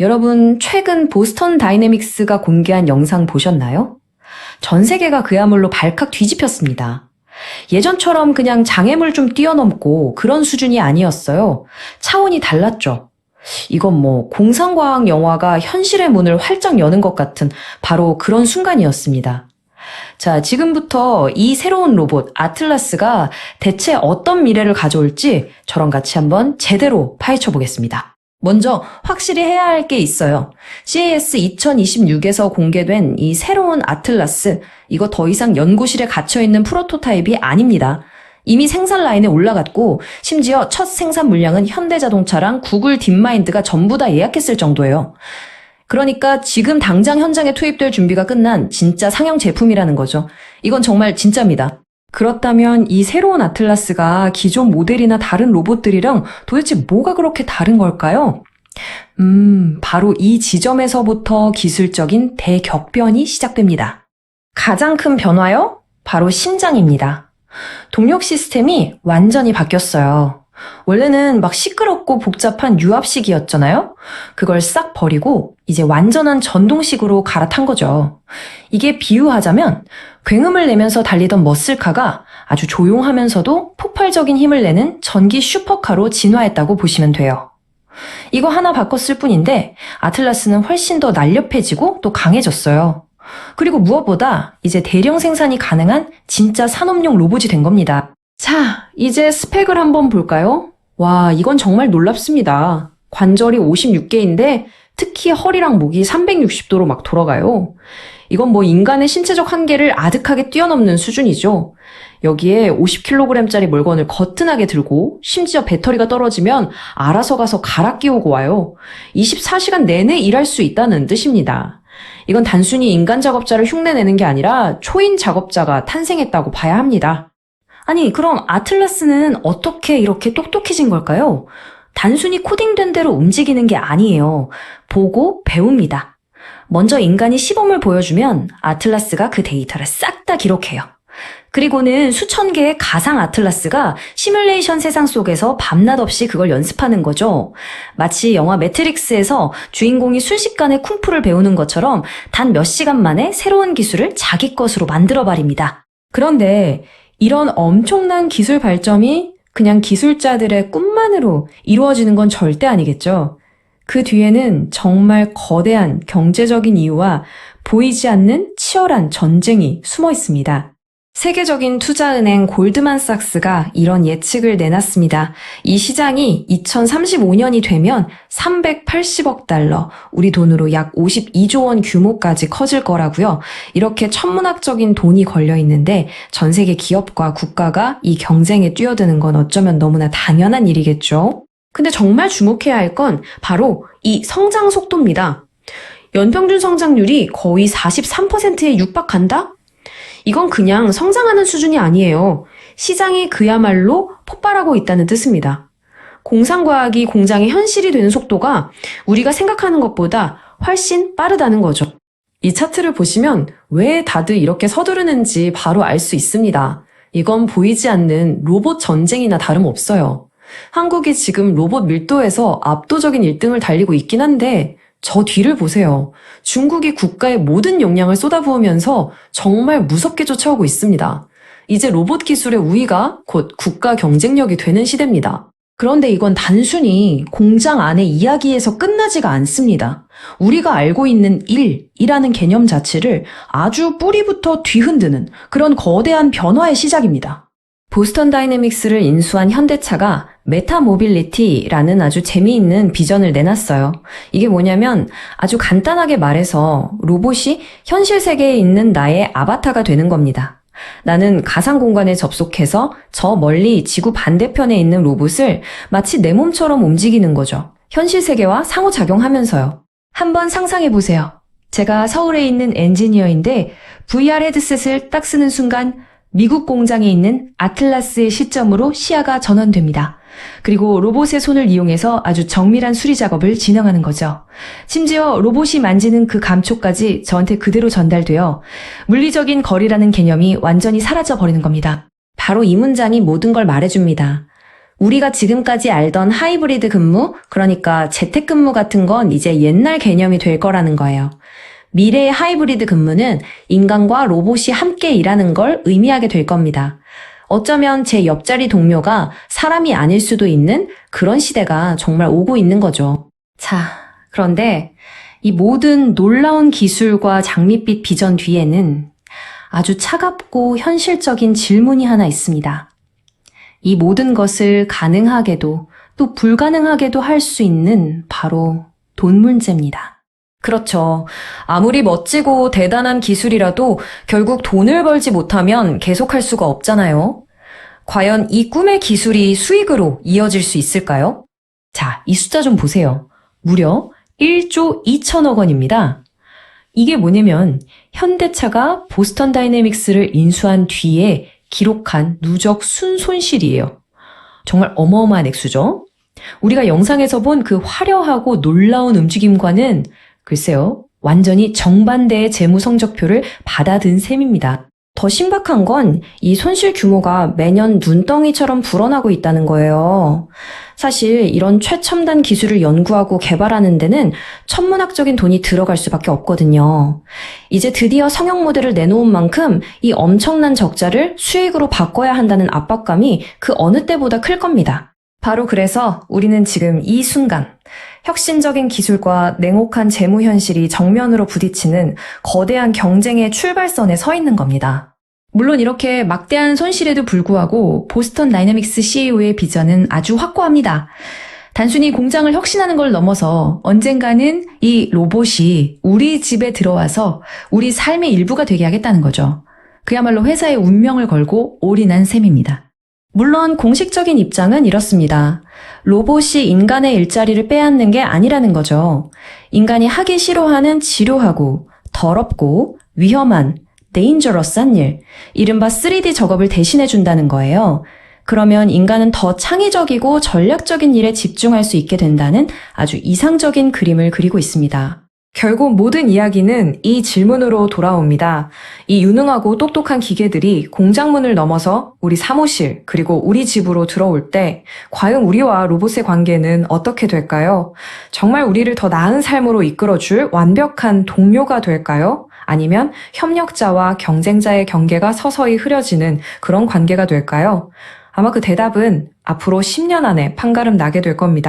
여러분, 최근 보스턴 다이내믹스가 공개한 영상 보셨나요? 전 세계가 그야말로 발칵 뒤집혔습니다. 예전처럼 그냥 장애물 좀 뛰어넘고 그런 수준이 아니었어요. 차원이 달랐죠. 이건 공상과학 영화가 현실의 문을 활짝 여는 것 같은 바로 그런 순간이었습니다. 자, 지금부터 이 새로운 로봇 아틀라스가 대체 어떤 미래를 가져올지 저랑 같이 한번 제대로 파헤쳐 보겠습니다. 먼저 확실히 해야 할 게 있어요. CES 2026에서 공개된 이 새로운 아틀라스, 이거 더 이상 연구실에 갇혀있는 프로토타입이 아닙니다. 이미 생산 라인에 올라갔고 심지어 첫 생산 물량은 현대자동차랑 구글 딥마인드가 전부 다 예약했을 정도예요. 그러니까 지금 당장 현장에 투입될 준비가 끝난 진짜 상용 제품이라는 거죠. 이건 정말 진짜입니다. 그렇다면 이 새로운 아틀라스가 기존 모델이나 다른 로봇들이랑 도대체 뭐가 그렇게 다른 걸까요? 바로 이 지점에서부터 기술적인 대격변이 시작됩니다. 가장 큰 변화요? 바로 심장입니다. 동력 시스템이 완전히 바뀌었어요. 원래는 막 시끄럽고 복잡한 유압식이었잖아요? 그걸 싹 버리고 이제 완전한 전동식으로 갈아탄 거죠. 이게 비유하자면 굉음을 내면서 달리던 머슬카가 아주 조용하면서도 폭발적인 힘을 내는 전기 슈퍼카로 진화했다고 보시면 돼요. 이거 하나 바꿨을 뿐인데 아틀라스는 훨씬 더 날렵해지고 또 강해졌어요. 그리고 무엇보다 이제 대량 생산이 가능한 진짜 산업용 로봇이 된 겁니다. 자, 이제 스펙을 한번 볼까요? 와, 이건 정말 놀랍습니다. 관절이 56개인데 특히 허리랑 목이 360도로 막 돌아가요. 이건 인간의 신체적 한계를 아득하게 뛰어넘는 수준이죠. 여기에 50kg짜리 물건을 거뜬하게 들고 심지어 배터리가 떨어지면 알아서 가서 갈아 끼우고 와요. 24시간 내내 일할 수 있다는 뜻입니다. 이건 단순히 인간 작업자를 흉내내는 게 아니라 초인 작업자가 탄생했다고 봐야 합니다. 아니, 그럼 아틀라스는 어떻게 이렇게 똑똑해진 걸까요? 단순히 코딩된 대로 움직이는 게 아니에요. 보고 배웁니다. 먼저 인간이 시범을 보여주면 아틀라스가 그 데이터를 싹 다 기록해요. 그리고는 수천 개의 가상 아틀라스가 시뮬레이션 세상 속에서 밤낮 없이 그걸 연습하는 거죠. 마치 영화 매트릭스에서 주인공이 순식간에 쿵푸를 배우는 것처럼 단 몇 시간 만에 새로운 기술을 자기 것으로 만들어버립니다. 그런데 이런 엄청난 기술 발전이 그냥 기술자들의 꿈만으로 이루어지는 건 절대 아니겠죠. 그 뒤에는 정말 거대한 경제적인 이유와 보이지 않는 치열한 전쟁이 숨어 있습니다. 세계적인 투자은행 골드만삭스가 이런 예측을 내놨습니다. 이 시장이 2035년이 되면 380억 달러, 우리 돈으로 약 52조 원 규모까지 커질 거라고요. 이렇게 천문학적인 돈이 걸려 있는데 전 세계 기업과 국가가 이 경쟁에 뛰어드는 건 어쩌면 너무나 당연한 일이겠죠. 근데 정말 주목해야 할 건 바로 이 성장 속도입니다. 연평균 성장률이 거의 43%에 육박한다? 이건 그냥 성장하는 수준이 아니에요. 시장이 그야말로 폭발하고 있다는 뜻입니다. 공상과학이 공장의 현실이 되는 속도가 우리가 생각하는 것보다 훨씬 빠르다는 거죠. 이 차트를 보시면 왜 다들 이렇게 서두르는지 바로 알 수 있습니다. 이건 보이지 않는 로봇 전쟁이나 다름없어요. 한국이 지금 로봇 밀도에서 압도적인 1등을 달리고 있긴 한데 저 뒤를 보세요. 중국이 국가의 모든 역량을 쏟아부으면서 정말 무섭게 쫓아오고 있습니다. 이제 로봇 기술의 우위가 곧 국가 경쟁력이 되는 시대입니다. 그런데 이건 단순히 공장 안의 이야기에서 끝나지가 않습니다. 우리가 알고 있는 일이라는 개념 자체를 아주 뿌리부터 뒤흔드는 그런 거대한 변화의 시작입니다. 보스턴 다이내믹스를 인수한 현대차가 메타모빌리티라는 아주 재미있는 비전을 내놨어요. 이게 뭐냐면 아주 간단하게 말해서 로봇이 현실 세계에 있는 나의 아바타가 되는 겁니다. 나는 가상 공간에 접속해서 저 멀리 지구 반대편에 있는 로봇을 마치 내 몸처럼 움직이는 거죠. 현실 세계와 상호작용하면서요. 한번 상상해 보세요. 제가 서울에 있는 엔지니어인데 VR 헤드셋을 딱 쓰는 순간 미국 공장에 있는 아틀라스의 시점으로 시야가 전환됩니다. 그리고 로봇의 손을 이용해서 아주 정밀한 수리 작업을 진행하는 거죠. 심지어 로봇이 만지는 그 감촉까지 저한테 그대로 전달되어 물리적인 거리라는 개념이 완전히 사라져 버리는 겁니다. 바로 이 문장이 모든 걸 말해줍니다. 우리가 지금까지 알던 하이브리드 근무, 그러니까 재택근무 같은 건 이제 옛날 개념이 될 거라는 거예요. 미래의 하이브리드 근무는 인간과 로봇이 함께 일하는 걸 의미하게 될 겁니다. 어쩌면 제 옆자리 동료가 사람이 아닐 수도 있는 그런 시대가 정말 오고 있는 거죠. 자, 그런데 이 모든 놀라운 기술과 장밋빛 비전 뒤에는 아주 차갑고 현실적인 질문이 하나 있습니다. 이 모든 것을 가능하게도 또 불가능하게도 할 수 있는 바로 돈 문제입니다. 그렇죠. 아무리 멋지고 대단한 기술이라도 결국 돈을 벌지 못하면 계속할 수가 없잖아요. 과연 이 꿈의 기술이 수익으로 이어질 수 있을까요? 자, 이 숫자 좀 보세요. 무려 1조 2천억 원입니다. 이게 뭐냐면 현대차가 보스턴 다이내믹스를 인수한 뒤에 기록한 누적 순손실이에요. 정말 어마어마한 액수죠? 우리가 영상에서 본 그 화려하고 놀라운 움직임과는 글쎄요, 완전히 정반대의 재무 성적표를 받아든 셈입니다. 더 신박한 건 이 손실 규모가 매년 눈덩이처럼 불어나고 있다는 거예요. 사실 이런 최첨단 기술을 연구하고 개발하는 데는 천문학적인 돈이 들어갈 수밖에 없거든요. 이제 드디어 성형 모델을 내놓은 만큼 이 엄청난 적자를 수익으로 바꿔야 한다는 압박감이 그 어느 때보다 클 겁니다. 바로 그래서 우리는 지금 이 순간 혁신적인 기술과 냉혹한 재무 현실이 정면으로 부딪히는 거대한 경쟁의 출발선에 서 있는 겁니다. 물론 이렇게 막대한 손실에도 불구하고 보스턴 다이내믹스 CEO의 비전은 아주 확고합니다. 단순히 공장을 혁신하는 걸 넘어서 언젠가는 이 로봇이 우리 집에 들어와서 우리 삶의 일부가 되게 하겠다는 거죠. 그야말로 회사의 운명을 걸고 올인한 셈입니다. 물론 공식적인 입장은 이렇습니다. 로봇이 인간의 일자리를 빼앗는 게 아니라는 거죠. 인간이 하기 싫어하는 지루하고 더럽고 위험한 dangerous한 일, 이른바 3D 작업을 대신해 준다는 거예요. 그러면 인간은 더 창의적이고 전략적인 일에 집중할 수 있게 된다는 아주 이상적인 그림을 그리고 있습니다. 결국 모든 이야기는 이 질문으로 돌아옵니다. 이 유능하고 똑똑한 기계들이 공장문을 넘어서 우리 사무실 그리고 우리 집으로 들어올 때 과연 우리와 로봇의 관계는 어떻게 될까요? 정말 우리를 더 나은 삶으로 이끌어줄 완벽한 동료가 될까요? 아니면 협력자와 경쟁자의 경계가 서서히 흐려지는 그런 관계가 될까요? 아마 그 대답은 앞으로 10년 안에 판가름 나게 될 겁니다.